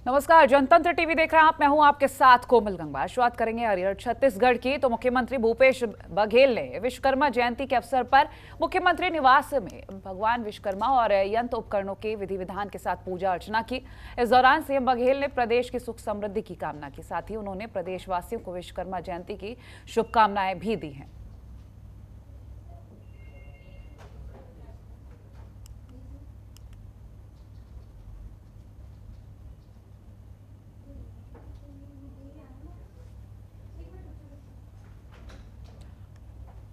नमस्कार, जनतंत्र टीवी देख रहे हैं आप। मैं हूं आपके साथ कोमल गंगवार। शुरुआत करेंगे हरियर छत्तीसगढ़ की। तो मुख्यमंत्री भूपेश बघेल ने विश्वकर्मा जयंती के अवसर पर मुख्यमंत्री निवास में भगवान विश्वकर्मा और यंत्र उपकरणों के विधि विधान के साथ पूजा अर्चना की। इस दौरान सीएम बघेल ने प्रदेश की सुख समृद्धि की कामना की। साथ ही उन्होंने प्रदेशवासियों को विश्वकर्मा जयंती की शुभकामनाएं भी दी हैं।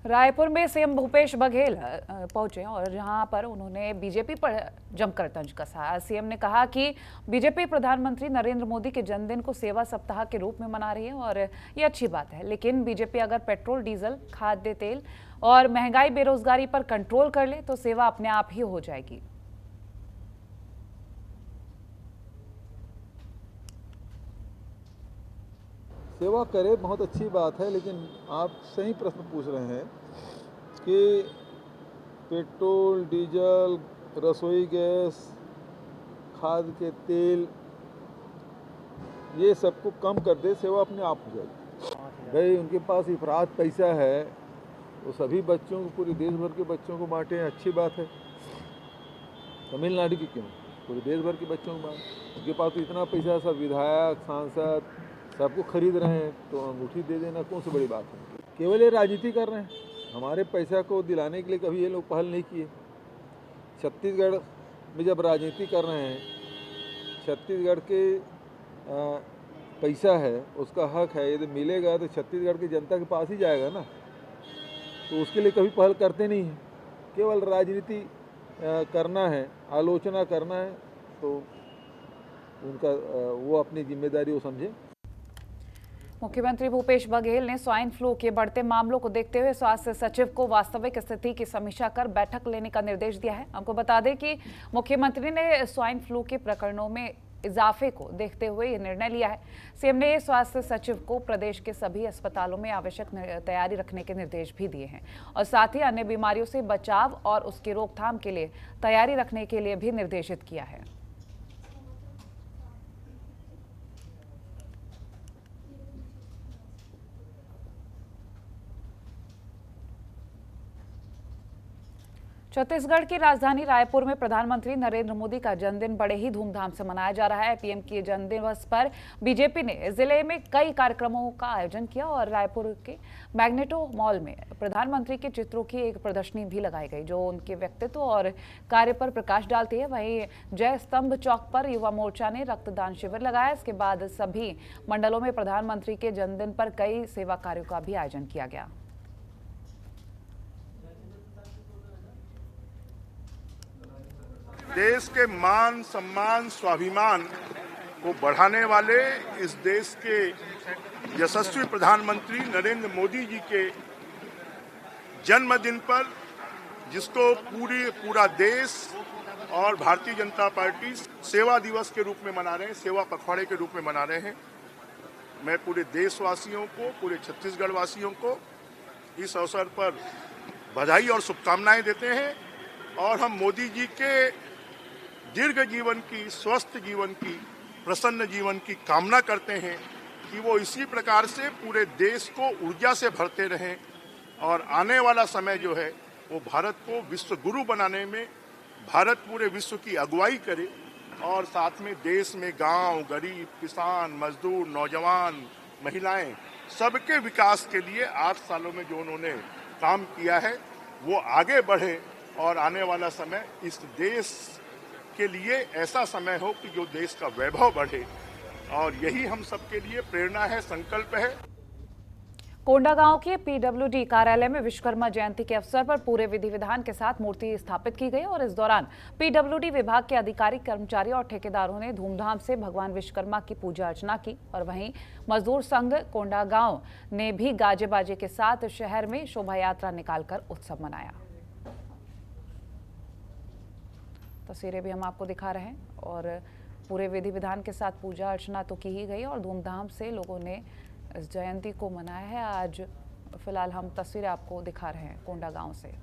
रायपुर में सीएम भूपेश बघेल पहुंचे और जहां पर उन्होंने बीजेपी पर जमकर तंज कसा। सीएम ने कहा कि बीजेपी प्रधानमंत्री नरेंद्र मोदी के जन्मदिन को सेवा सप्ताह के रूप में मना रही है और ये अच्छी बात है, लेकिन बीजेपी अगर पेट्रोल, डीजल, खाद्य तेल और महंगाई, बेरोजगारी पर कंट्रोल कर ले तो सेवा अपने आप ही हो जाएगी। सेवा करे बहुत अच्छी बात है, लेकिन आप सही प्रश्न पूछ रहे हैं कि पेट्रोल, डीजल, रसोई गैस, खाद के तेल, ये सबको कम कर दे, सेवा अपने आप हो जाएगी। भाई उनके पास इफरात पैसा है, वो सभी बच्चों को, पूरे देश भर के बच्चों को बांटें, अच्छी बात है। तमिलनाडु की क्यों, पूरे देश भर के बच्चों को बांट। उनके पास तो इतना पैसा, सब विधायक, सांसद सबको खरीद रहे हैं, तो अंगूठी दे देना कौन सी बड़ी बात है। केवल ये राजनीति कर रहे हैं। हमारे पैसा को दिलाने के लिए कभी ये लोग पहल नहीं किए। छत्तीसगढ़ में जब राजनीति कर रहे हैं, छत्तीसगढ़ के पैसा है, उसका हक है, यदि मिलेगा तो छत्तीसगढ़ की जनता के पास ही जाएगा ना। तो उसके लिए कभी पहल करते नहीं हैं। केवल राजनीति करना है, आलोचना करना है, तो उनका वो अपनी जिम्मेदारी वो समझे। मुख्यमंत्री भूपेश बघेल ने स्वाइन फ्लू के बढ़ते मामलों को देखते हुए स्वास्थ्य सचिव को वास्तविक स्थिति की समीक्षा कर बैठक लेने का निर्देश दिया है। आपको बता दें कि मुख्यमंत्री ने स्वाइन फ्लू के प्रकरणों में इजाफे को देखते हुए ये निर्णय लिया है। सीएम ने स्वास्थ्य सचिव को प्रदेश के सभी अस्पतालों में आवश्यक तैयारी रखने के निर्देश भी दिए हैं और साथ ही अन्य बीमारियों से बचाव और उसकी रोकथाम के लिए तैयारी रखने के लिए भी निर्देशित किया है। छत्तीसगढ़ की राजधानी रायपुर में प्रधानमंत्री नरेंद्र मोदी का जन्मदिन बड़े ही धूमधाम से मनाया जा रहा है। पीएम के जन्मदिन दिवस पर बीजेपी ने जिले में कई कार्यक्रमों का आयोजन किया और रायपुर के मैग्नेटो मॉल में प्रधानमंत्री के चित्रों की एक प्रदर्शनी भी लगाई गई, जो उनके व्यक्तित्व और कार्य पर प्रकाश डालती है। वहीं जय स्तंभ चौक पर युवा मोर्चा ने रक्तदान शिविर लगाया। इसके बाद सभी मंडलों में प्रधानमंत्री के जन्मदिन पर कई सेवा कार्यों का भी आयोजन किया गया। देश के मान, सम्मान, स्वाभिमान को बढ़ाने वाले इस देश के यशस्वी प्रधानमंत्री नरेंद्र मोदी जी के जन्मदिन पर, जिसको पूरा देश और भारतीय जनता पार्टी सेवा दिवस के रूप में मना रहे हैं, सेवा पखवाड़े के रूप में मना रहे हैं, मैं पूरे देशवासियों को, पूरे छत्तीसगढ़ वासियों को इस अवसर पर बधाई और शुभकामनाएं देते हैं। और हम मोदी जी के दीर्घ जीवन की, स्वस्थ जीवन की, प्रसन्न जीवन की कामना करते हैं कि वो इसी प्रकार से पूरे देश को ऊर्जा से भरते रहें और आने वाला समय जो है वो भारत को विश्व गुरु बनाने में भारत पूरे विश्व की अगुवाई करे और साथ में देश में गांव, गरीब, किसान, मजदूर, नौजवान, महिलाएं, सबके विकास के लिए 8 सालों में जो उन्होंने काम किया है वो आगे बढ़े और आने वाला समय इस देश के लिए ऐसा समय हो कि जो देश का वैभव बढ़े, और यही हम सबके लिए प्रेरणा है, संकल्प है। कोंडागांव के पीडब्ल्यूडी कार्यालय में विश्वकर्मा जयंती के अवसर पर पूरे विधि विधान के साथ मूर्ति स्थापित की गई और इस दौरान पीडब्ल्यूडी विभाग के अधिकारी, कर्मचारी और ठेकेदारों ने धूमधाम से भगवान विश्वकर्मा की पूजा अर्चना की। और वहीं मजदूर संघ कोंडागांव ने भी गाजे बाजे के साथ शहर में शोभा यात्रा निकालकर उत्सव मनाया। तस्वीरें भी हम आपको दिखा रहे हैं और पूरे विधि विधान के साथ पूजा अर्चना तो की ही गई और धूमधाम से लोगों ने इस जयंती को मनाया है। आज फिलहाल हम तस्वीरें आपको दिखा रहे हैं कोंडागांव से।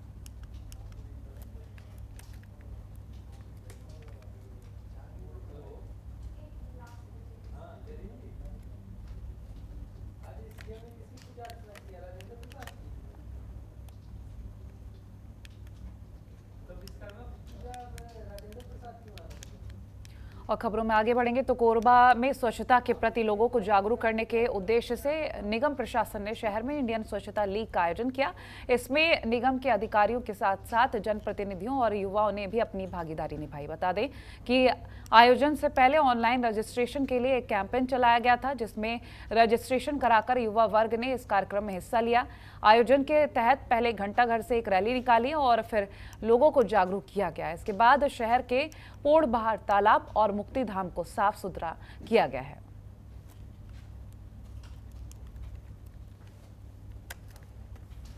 और खबरों में आगे बढ़ेंगे तो कोरबा में स्वच्छता के प्रति लोगों को जागरूक करने के उद्देश्य से निगम प्रशासन ने शहर में इंडियन स्वच्छता लीग का आयोजन किया। इसमें निगम के अधिकारियों के साथ साथ जनप्रतिनिधियों और युवाओं ने भी अपनी भागीदारी निभाई। बता दें कि आयोजन से पहले ऑनलाइन रजिस्ट्रेशन के लिए एक कैंपेन चलाया गया था, जिसमें रजिस्ट्रेशन कराकर युवा वर्ग ने इस कार्यक्रम में हिस्सा लिया। आयोजन के तहत पहले घंटाघर से एक रैली निकाली और फिर लोगों को जागरूक किया गया। इसके बाद शहर के पोड़ बाहर तालाब और मुक्ति धाम को साफ सुथरा किया गया है।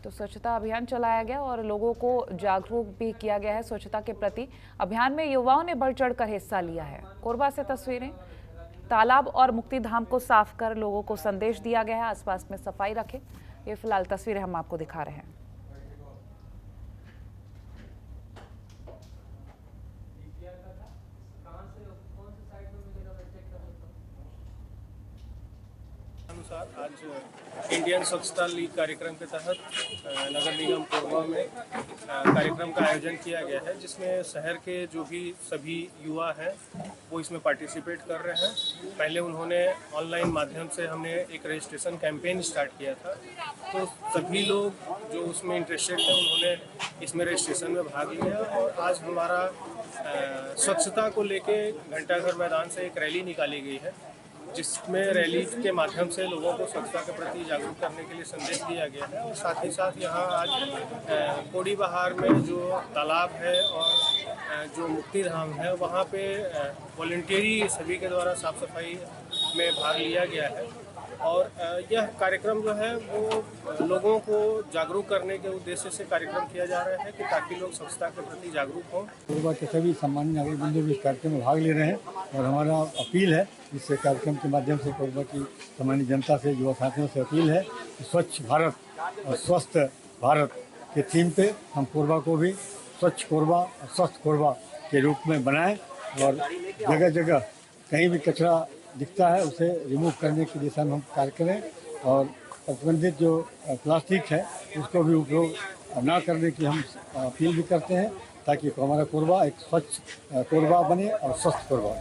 तो स्वच्छता अभियान चलाया गया और लोगों को जागरूक भी किया गया है स्वच्छता के प्रति। अभियान में युवाओं ने बढ़ चढ़कर हिस्सा लिया है। कोरबा से तस्वीरें। तालाब और मुक्ति धाम को साफ कर लोगों को संदेश दिया गया है, आसपास में सफाई रखें। ये फिलहाल तस्वीरें हम आपको दिखा रहे हैं। अनुसार आज इंडियन स्वच्छता लीग कार्यक्रम के तहत नगर निगम कोरबा में कार्यक्रम का आयोजन किया गया है, जिसमें शहर के जो भी सभी युवा हैं वो इसमें पार्टिसिपेट कर रहे हैं। पहले उन्होंने ऑनलाइन माध्यम से हमने एक रजिस्ट्रेशन कैंपेन स्टार्ट किया था, तो सभी लोग जो उसमें इंटरेस्टेड थे उन्होंने इसमें रजिस्ट्रेशन में भाग लिया। और आज हमारा स्वच्छता को लेके घंटाघर मैदान से एक रैली निकाली गई है, जिसमें रैली के माध्यम से लोगों को स्वच्छता के प्रति जागरूक करने के लिए संदेश दिया गया है। और साथ ही साथ यहाँ आज कोड़ी बहार में जो तालाब है और जो मुक्ति धाम है वहाँ पे वॉलंटियरी सभी के द्वारा साफ सफाई में भाग लिया गया है। और यह कार्यक्रम जो है वो लोगों को जागरूक करने के उद्देश्य से कार्यक्रम किया जा रहा है कि ताकि लोग स्वच्छता के प्रति जागरूक हों। कोरबा के सभी सम्मानित नागरिक बंधु भी इस कार्यक्रम में भाग ले रहे हैं और हमारा अपील है, इस कार्यक्रम के माध्यम से कोरबा की सामान्य जनता से, युवा साथियों से अपील है कि स्वच्छ भारत और स्वस्थ भारत के थीम पे हम कोरबा को भी स्वच्छ कोरबा और स्वस्थ कोरबा के रूप में बनाएं और जगह जगह कहीं भी कचरा दिखता है उसे रिमूव करने की दिशा में हम कार्य करें और प्रतिबंधित जो प्लास्टिक है उसको भी उपयोग ना करने की हम अपील भी करते हैं, ताकि हमारा कोरबा एक स्वच्छ कोरबा बने और स्वस्थ कोरबा।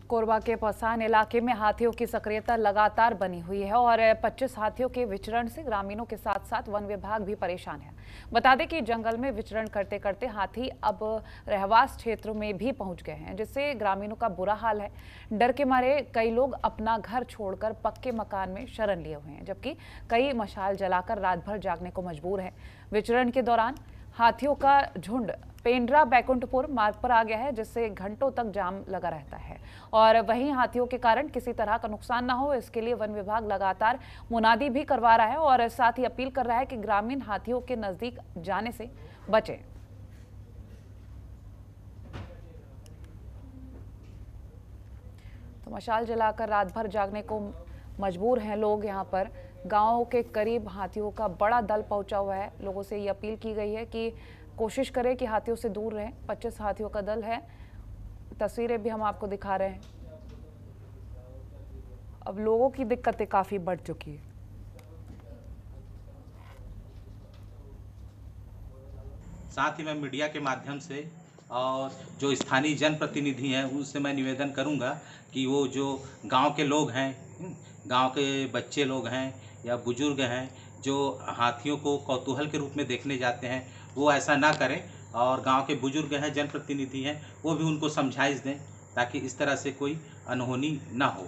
कोरबा के पसान इलाके में हाथियों की सक्रियता लगातार बनी हुई है और 25 हाथियों के विचरण से ग्रामीणों के साथ साथ वन विभाग भी परेशान है। बता दें कि जंगल में विचरण करते करते हाथी अब रहवास क्षेत्रों में भी पहुंच गए हैं, जिससे ग्रामीणों का बुरा हाल है। डर के मारे कई लोग अपना घर छोड़कर पक्के मकान में शरण लिए हुए हैं, जबकि कई मशाल जलाकर रात भर जागने को मजबूर है। विचरण के दौरान हाथियों का झुंड पेंड्रा बैकुंठपुर मार्ग पर आ गया है, जिससे घंटों तक जाम लगा रहता है। और वहीं हाथियों के कारण किसी तरह का नुकसान ना हो, इसके लिए वन विभाग लगातार मुनादी भी करवा रहा है और साथ ही अपील कर रहा है कि ग्रामीण हाथियों के नजदीक जाने से बचें। तो मशाल जलाकर रात भर जागने को मजबूर हैं लोग। यहाँ पर गांव के करीब हाथियों का बड़ा दल पहुंचा हुआ है। लोगों से ये अपील की गई है कि कोशिश करें कि हाथियों से दूर रहें। 25 हाथियों का दल है, तस्वीरें भी हम आपको दिखा रहे हैं। अब लोगों की दिक्कतें काफी बढ़ चुकी है। साथ ही मैं मीडिया के माध्यम से और जो स्थानीय जनप्रतिनिधि हैं उनसे मैं निवेदन करूंगा कि वो जो गांव के लोग हैं, गांव के बच्चे लोग हैं या बुजुर्ग हैं जो हाथियों को कौतूहल के रूप में देखने जाते हैं, वो ऐसा ना करें। और गांव के बुजुर्ग हैं, जनप्रतिनिधि हैं, वो भी उनको समझाइश दें ताकि इस तरह से कोई अनहोनी ना हो।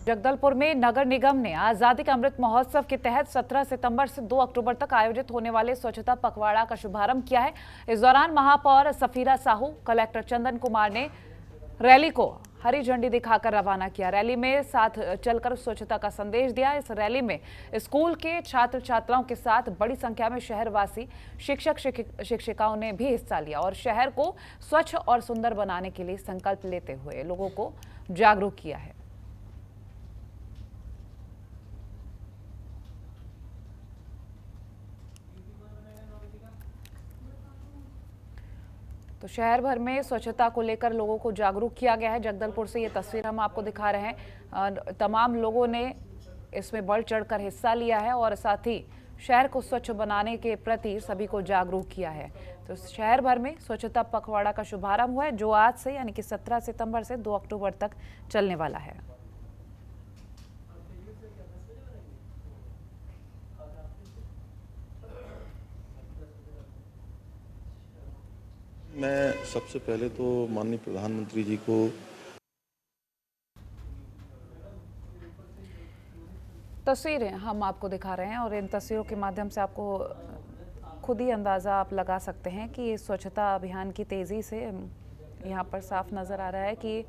जगदलपुर में नगर निगम ने आजादी का अमृत महोत्सव के तहत 17 सितंबर से 2 अक्टूबर तक आयोजित होने वाले स्वच्छता पखवाड़ा का शुभारंभ किया है। इस दौरान महापौर सफीरा साहू, कलेक्टर चंदन कुमार ने रैली को हरी झंडी दिखाकर रवाना किया। रैली में साथ चलकर स्वच्छता का संदेश दिया। इस रैली में स्कूल के छात्र छात्राओं के साथ बड़ी संख्या में शहरवासी, शिक्षक शिक्षिकाओं ने भी हिस्सा लिया और शहर को स्वच्छ और सुंदर बनाने के लिए संकल्प लेते हुए लोगों को जागरूक किया है। तो शहर भर में स्वच्छता को लेकर लोगों को जागरूक किया गया है। जगदलपुर से ये तस्वीर हम आपको दिखा रहे हैं। तमाम लोगों ने इसमें बढ़ चढ़कर हिस्सा लिया है और साथ ही शहर को स्वच्छ बनाने के प्रति सभी को जागरूक किया है। तो शहर भर में स्वच्छता पखवाड़ा का शुभारंभ हुआ है, जो आज से यानी कि 17 सितंबर से 2 अक्टूबर तक चलने वाला है। मैं सबसे पहले तो माननीय प्रधानमंत्री जी को तस्वीरें हम आपको दिखा रहे हैं और इन तस्वीरों के माध्यम से आपको खुद ही अंदाज़ा आप लगा सकते हैं कि स्वच्छता अभियान की तेज़ी से यहाँ पर साफ नज़र आ रहा है कि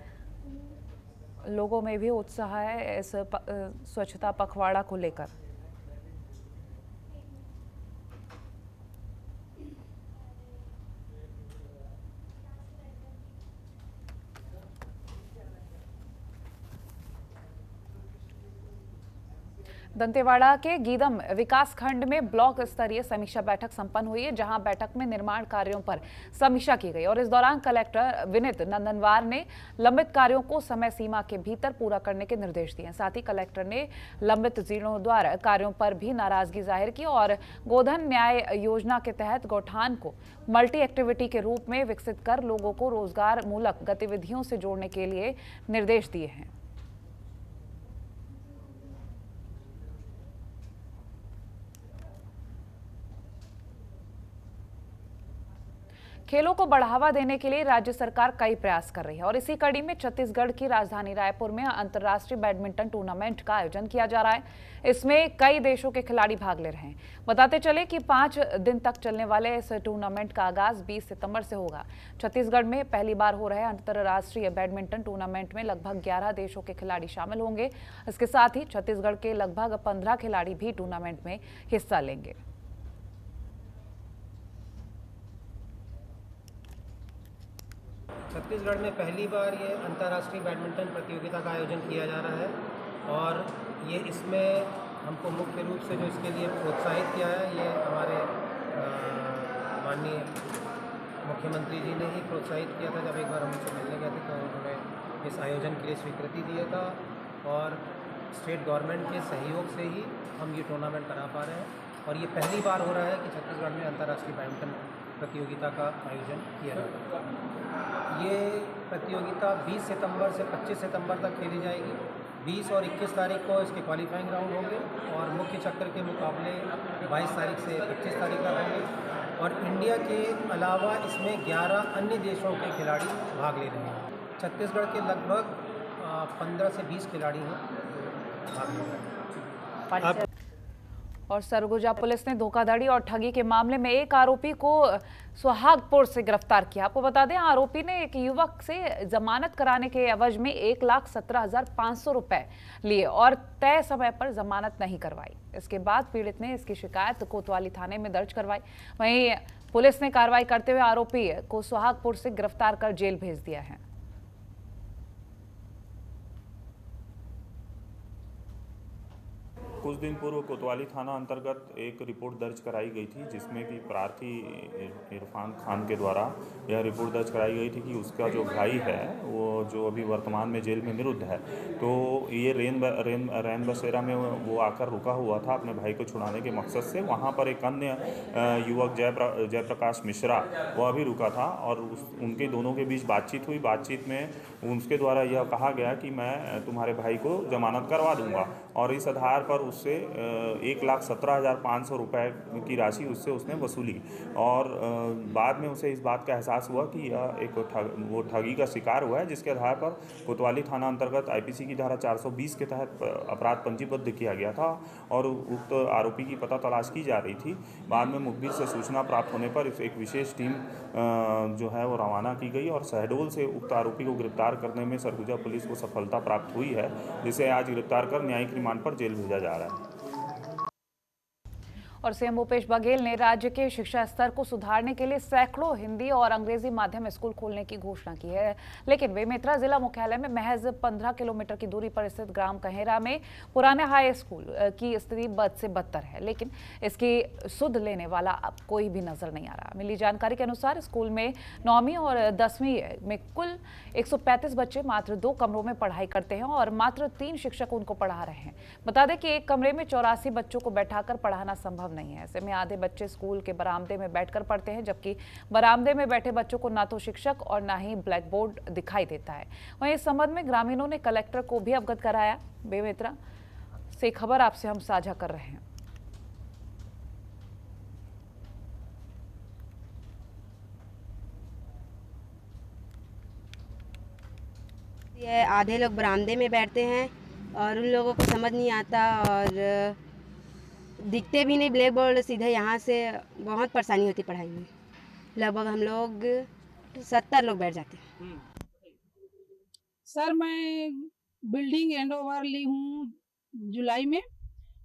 लोगों में भी उत्साह है इस स्वच्छता पखवाड़ा को लेकर। दंतेवाड़ा के गीदम विकास खंड में ब्लॉक स्तरीय समीक्षा बैठक संपन्न हुई है, जहां बैठक में निर्माण कार्यों पर समीक्षा की गई और इस दौरान कलेक्टर विनीत नंदनवार ने लंबित कार्यों को समय सीमा के भीतर पूरा करने के निर्देश दिए। साथ ही कलेक्टर ने लंबित जीर्णोद्धार कार्यों पर भी नाराजगी जाहिर की और गोधन न्याय योजना के तहत गौठान को मल्टी एक्टिविटी के रूप में विकसित कर लोगों को रोजगार मूलक गतिविधियों से जोड़ने के लिए निर्देश दिए हैं। खेलों को बढ़ावा देने के लिए राज्य सरकार कई प्रयास कर रही है और इसी कड़ी में छत्तीसगढ़ की राजधानी रायपुर में अंतर्राष्ट्रीय बैडमिंटन टूर्नामेंट का आयोजन किया जा रहा है। इसमें कई देशों के खिलाड़ी भाग ले रहे हैं। बताते चले कि 5 दिन तक चलने वाले इस टूर्नामेंट का आगाज 20 सितंबर से होगा। छत्तीसगढ़ में पहली बार हो रहे अंतर्राष्ट्रीय बैडमिंटन टूर्नामेंट में लगभग 11 देशों के खिलाड़ी शामिल होंगे। इसके साथ ही छत्तीसगढ़ के लगभग 15 खिलाड़ी भी टूर्नामेंट में हिस्सा लेंगे। छत्तीसगढ़ में पहली बार ये अंतर्राष्ट्रीय बैडमिंटन प्रतियोगिता का आयोजन किया जा रहा है और ये इसमें हमको मुख्य रूप से जो इसके लिए प्रोत्साहित किया है, ये हमारे माननीय मुख्यमंत्री जी ने ही प्रोत्साहित किया था। जब एक बार हम उनसे मिलने गए थे तो उन्होंने इस आयोजन के लिए स्वीकृति दिया था और स्टेट गवर्नमेंट के सहयोग से ही हम ये टूर्नामेंट करा पा रहे हैं और ये पहली बार हो रहा है कि छत्तीसगढ़ में अंतर्राष्ट्रीय बैडमिंटन प्रतियोगिता का आयोजन किया जाता है। ये प्रतियोगिता 20 सितंबर से 25 सितंबर तक खेली जाएगी। 20 और 21 तारीख को इसके क्वालिफाइंग राउंड होंगे और मुख्य चक्र के मुकाबले 22 तारीख से 25 तारीख तक होंगे और इंडिया के अलावा इसमें 11 अन्य देशों के खिलाड़ी भाग ले रहे हैं। छत्तीसगढ़ के लगभग 15 से 20 खिलाड़ी हैं भाग ले रहे हैं। और सरगुजा पुलिस ने धोखाधड़ी और ठगी के मामले में एक आरोपी को सुहागपुर से गिरफ्तार किया। आपको बता दें, आरोपी ने एक युवक से जमानत कराने के एवज में 1,17,500 रुपए लिए और तय समय पर जमानत नहीं करवाई। इसके बाद पीड़ित ने इसकी शिकायत कोतवाली थाने में दर्ज करवाई। वहीं पुलिस ने कार्रवाई करते हुए आरोपी को सुहागपुर से गिरफ्तार कर जेल भेज दिया है। कुछ दिन पूर्व कोतवाली थाना अंतर्गत एक रिपोर्ट दर्ज कराई गई थी, जिसमें कि प्रार्थी इरफान खान के द्वारा यह रिपोर्ट दर्ज कराई गई थी कि उसका जो भाई है वो जो अभी वर्तमान में जेल में निरुद्ध है, तो ये रैन बसेरा में वो आकर रुका हुआ था अपने भाई को छुड़ाने के मकसद से। वहाँ पर एक अन्य युवक जयप्रकाश मिश्रा वह भी रुका था और उनके दोनों के बीच बातचीत हुई। बातचीत में उसके द्वारा यह कहा गया कि मैं तुम्हारे भाई को जमानत करवा दूंगा और इस आधार पर उससे 1,17,500 रुपये की राशि उसने वसूली और बाद में उसे इस बात का एहसास हुआ कि यह एक वो ठगी का शिकार हुआ है, जिसके आधार पर कोतवाली थाना अंतर्गत आईपीसी की धारा 420 के तहत अपराध पंजीबद्ध किया गया था और उक्त आरोपी की पता तलाश की जा रही थी। बाद में मुखबिर से सूचना प्राप्त होने पर एक विशेष टीम जो है वो रवाना की गई और शहडोल से उक्त आरोपी को गिरफ्तार करने में सरगुजा पुलिस को सफलता प्राप्त हुई है, जिसे आज गिरफ्तार कर न्यायिक रिमांड पर जेल भेजा जा रहा है। और सीएम भूपेश बघेल ने राज्य के शिक्षा स्तर को सुधारने के लिए सैकड़ों हिंदी और अंग्रेजी माध्यम स्कूल खोलने की घोषणा की है, लेकिन बेमेतरा जिला मुख्यालय में महज 15 किलोमीटर की दूरी पर स्थित ग्राम कहेरा में पुराने हाई स्कूल की स्थिति बद से बदतर है, लेकिन इसकी सुध लेने वाला अब कोई भी नजर नहीं आ रहा। मिली जानकारी के अनुसार स्कूल में 9वीं और 10वीं में कुल 135 बच्चे मात्र 2 कमरों में पढ़ाई करते हैं और मात्र 3 शिक्षक उनको पढ़ा रहे हैं। बता दें कि एक कमरे में 84 बच्चों को बैठाकर पढ़ाना संभव नहीं है। ऐसे में आधे बच्चे स्कूल के बरामदे में बैठकर पढ़ते हैं, जबकि बरामदे में बैठे बच्चों को ना तो शिक्षक और ना ही ब्लैक बोर्ड दिखाई देता है। वहीं इस संबंध में ग्रामीणों ने कलेक्टर को भी अवगत कराया। बेमेतरा से खबर आपसे हम साझा कर रहे हैं। ये आधे लोग बरामदे में बैठते हैं और उन लोगों को समझ नहीं आता और दिखते भी नहीं ब्लैक बोर्ड सीधे। यहाँ से बहुत परेशानी होती पढ़ाई में। लगभग हम लोग 70 लोग बैठ जाते हैं। सर मैं बिल्डिंग हैंड ओवर ली हूँ जुलाई में।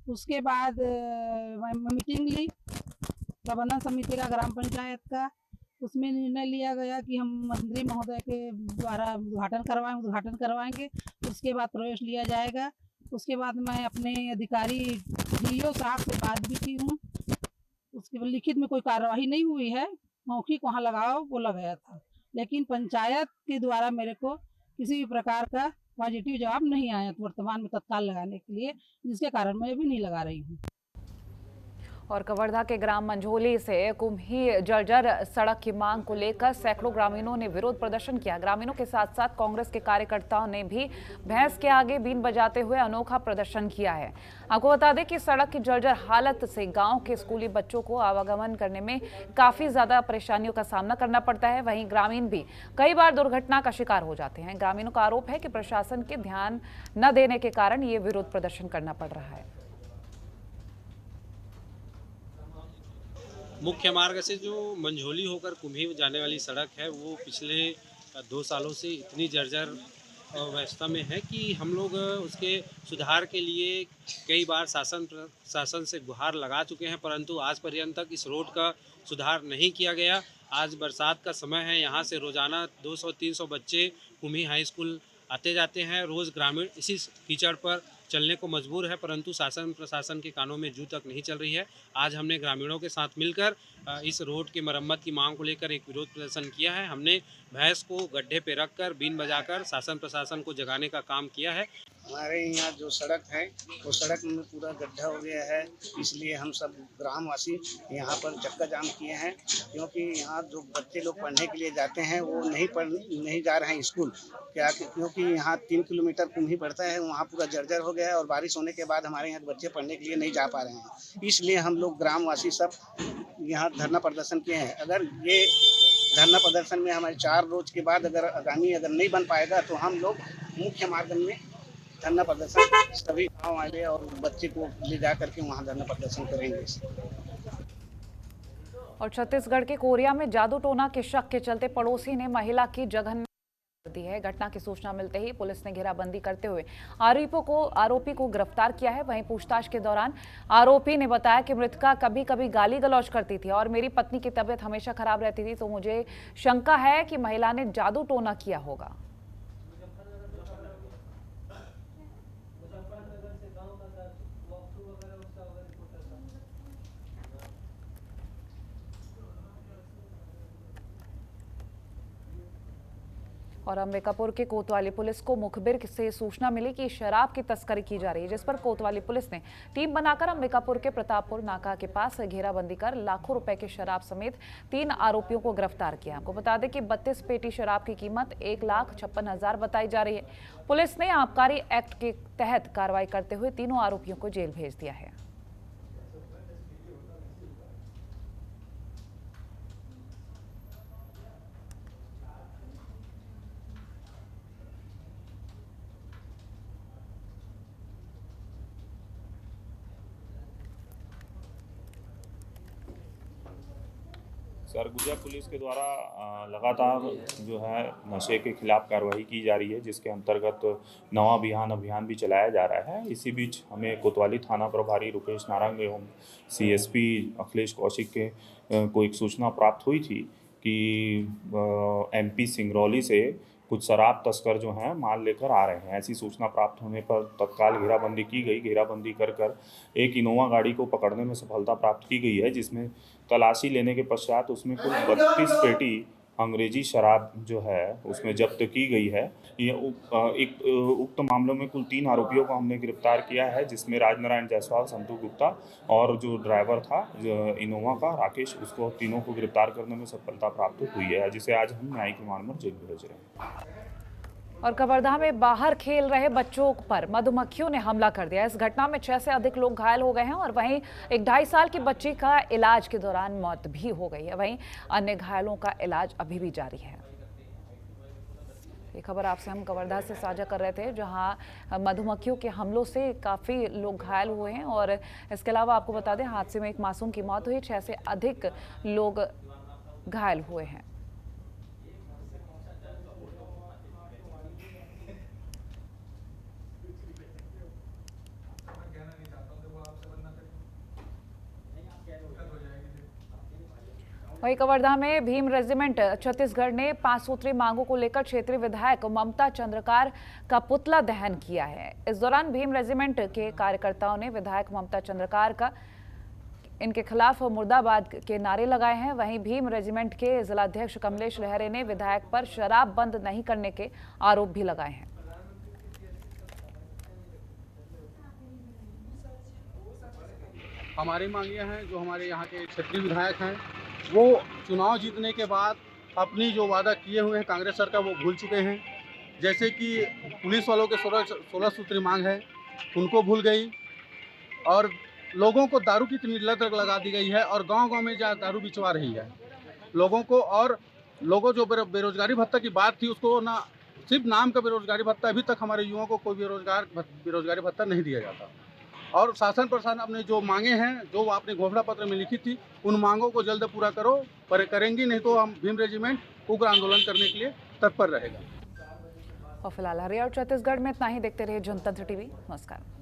उसके बाद मैं मीटिंग ली प्रबंधन समिति का ग्राम पंचायत का। उसमें निर्णय लिया गया कि हम मंत्री महोदय के द्वारा उद्घाटन करवाएंगे। उसके बाद प्रवेश लिया जाएगा। उसके बाद मैं अपने अधिकारी डीओ साहब से बात भी की हूँ। उसके बाद लिखित में कोई कार्रवाई नहीं हुई है। मौखिक वहाँ लगाओ बोला गया था, लेकिन पंचायत के द्वारा मेरे को किसी भी प्रकार का पॉजिटिव जवाब नहीं आया वर्तमान में तत्काल लगाने के लिए, जिसके कारण मैं अभी नहीं लगा रही हूँ। और कवर्धा के ग्राम मंझोली से कुम्ही जर्जर सड़क की मांग को लेकर सैकड़ों ग्रामीणों ने विरोध प्रदर्शन किया। ग्रामीणों के साथ साथ कांग्रेस के कार्यकर्ताओं ने भी भैंस के आगे बीन बजाते हुए अनोखा प्रदर्शन किया है। आपको बता दें कि सड़क की जर्जर हालत से गांव के स्कूली बच्चों को आवागमन करने में काफी ज्यादा परेशानियों का सामना करना पड़ता है। वहीं ग्रामीण भी कई बार दुर्घटना का शिकार हो जाते हैं। ग्रामीणों का आरोप है कि प्रशासन के ध्यान न देने के कारण ये विरोध प्रदर्शन करना पड़ रहा है। मुख्य मार्ग से जो मंझोली होकर कुम्ही जाने वाली सड़क है वो पिछले 2 सालों से इतनी जर्जर अवस्था में है कि हम लोग उसके सुधार के लिए कई बार शासन से गुहार लगा चुके हैं, परंतु आज पर्यंत तक इस रोड का सुधार नहीं किया गया। आज बरसात का समय है, यहाँ से रोज़ाना 200-300 बच्चे कुम्ही हाई स्कूल आते जाते हैं। रोज़ ग्रामीण इसी कीचड़ पर चलने को मजबूर है, परंतु शासन प्रशासन के कानों में जू तक नहीं चल रही है। आज हमने ग्रामीणों के साथ मिलकर इस रोड की मरम्मत की मांग को लेकर एक विरोध प्रदर्शन किया है। हमने भैंस को गड्ढे पे रखकर बीन बजाकर शासन प्रशासन को जगाने का काम किया है। हमारे यहाँ जो सड़क है वो सड़क में पूरा गड्ढा हो गया है, इसलिए हम सब ग्रामवासी यहाँ पर चक्का जाम किए हैं, क्योंकि यहाँ जो बच्चे लोग पढ़ने के लिए जाते हैं वो नहीं जा रहे हैं स्कूल। क्योंकि यहाँ 3 किलोमीटर कुम्ही पड़ता है, वहाँ पूरा जर्जर हो गया है और बारिश होने के बाद हमारे यहाँ बच्चे पढ़ने के लिए नहीं जा पा रहे हैं। इसलिए हम लोग ग्रामवासी सब यहाँ धरना प्रदर्शन किए हैं। अगर ये धरना प्रदर्शन में हमारे 4 रोज के बाद अगर नहीं बन पाएगा तो हम लोग मुख्य मार्ग में धरना प्रदर्शन सभी गाँव वाले और बच्चे को ले जा करके वहाँ धरना प्रदर्शन करेंगे। और छत्तीसगढ़ के कोरिया में जादू टोना के शक के चलते पड़ोसी ने महिला की जघन्य दी है। घटना की सूचना मिलते ही पुलिस ने घेराबंदी करते हुए आरोपी को गिरफ्तार किया है। वहीं पूछताछ के दौरान आरोपी ने बताया कि मृतका कभी कभी गाली गलौज करती थी और मेरी पत्नी की तबीयत हमेशा खराब रहती थी, तो मुझे शंका है कि महिला ने जादू टोना किया होगा। और अंबिकापुर के कोतवाली पुलिस को मुखबिर से सूचना मिली कि शराब की तस्करी की जा रही है, जिस पर कोतवाली पुलिस ने टीम बनाकर अंबिकापुर के प्रतापपुर नाका के पास घेराबंदी कर लाखों रुपए की शराब समेत 3 आरोपियों को गिरफ्तार किया। आपको बता दें कि 32 पेटी शराब की कीमत 1,56,000 बताई जा रही है। पुलिस ने आबकारी एक्ट के तहत कार्रवाई करते हुए तीनों आरोपियों को जेल भेज दिया है। सरगुजा पुलिस के द्वारा लगातार जो है नशे के खिलाफ कार्रवाई की जा रही है, जिसके अंतर्गत नवा बिहान अभियान भी चलाया जा रहा है। इसी बीच हमें कोतवाली थाना प्रभारी रुपेश नारंग एवं सीएसपी अखिलेश कौशिक के को एक सूचना प्राप्त हुई थी कि एमपी सिंगरौली से कुछ शराब तस्कर जो हैं माल लेकर आ रहे हैं। ऐसी सूचना प्राप्त होने पर तत्काल घेराबंदी की गई। घेराबंदी कर एक इनोवा गाड़ी को पकड़ने में सफलता प्राप्त की गई है, जिसमें तलाशी लेने के पश्चात उसमें कुल 32 पेटी अंग्रेजी शराब जो है उसमें जब्त की गई है। ये उक्त मामलों में कुल 3 आरोपियों को हमने गिरफ्तार किया है, जिसमें राजनारायण जायसवाल, संतू गुप्ता और जो ड्राइवर था इनोवा का राकेश, उसको तीनों को गिरफ्तार करने में सफलता प्राप्त हुई है, जिसे आज हम न्यायिक रिमांड में जेल भेज रहे हैं। और कवर्धा में बाहर खेल रहे बच्चों पर मधुमक्खियों ने हमला कर दिया। इस घटना में 6 से अधिक लोग घायल हो गए हैं और वहीं एक 2.5 साल की बच्ची का इलाज के दौरान मौत भी हो गई है। वहीं अन्य घायलों का इलाज अभी भी जारी है। ये खबर आपसे हम कवर्धा से साझा कर रहे थे, जहां मधुमक्खियों के हमलों से काफ़ी लोग घायल हुए हैं। और इसके अलावा आपको बता दें, हादसे में एक मासूम की मौत हुई, 6 से अधिक लोग घायल हुए हैं। वहीं कवर्धा में भीम रेजिमेंट छत्तीसगढ़ ने 5 सूत्री मांगों को लेकर क्षेत्रीय विधायक ममता चंद्रकार का पुतला दहन किया है। इस दौरान भीम रेजिमेंट के कार्यकर्ताओं ने विधायक ममता चंद्रकार का इनके खिलाफ मुर्दाबाद के नारे लगाए हैं। वहीं भीम रेजिमेंट के जिलाध्यक्ष कमलेश लहरे ने विधायक पर शराब बंद नहीं करने के आरोप भी लगाए हैं। हमारी मांगियां हैं, जो हमारे यहाँ के क्षेत्रीय विधायक हैं, वो चुनाव जीतने के बाद अपनी जो वादा किए हुए हैं कांग्रेस सरकार, वो भूल चुके हैं। जैसे कि पुलिस वालों के 16 सूत्री मांग है, उनको भूल गई, और लोगों को दारू की इतनी लत लगा दी गई है और गांव-गांव में जा दारू बिचवा रही है लोगों को। और लोगों जो बेरोजगारी भत्ता की बात थी, उसको ना सिर्फ नाम का बेरोजगारी भत्ता, अभी तक हमारे युवाओं को कोई बेरोजगारी भत्ता नहीं दिया जाता। और शासन प्रशासन अपने जो मांगे हैं, जो आपने घोषणा पत्र में लिखी थी, उन मांगों को जल्द पूरा करो। पर करेंगी नहीं तो हम भीम रेजिमेंट उग्र आंदोलन करने के लिए तत्पर रहेगा। और फिलहाल हरियाणा और छत्तीसगढ़ में इतना ही। देखते रहिए जनतंत्र टीवी। नमस्कार।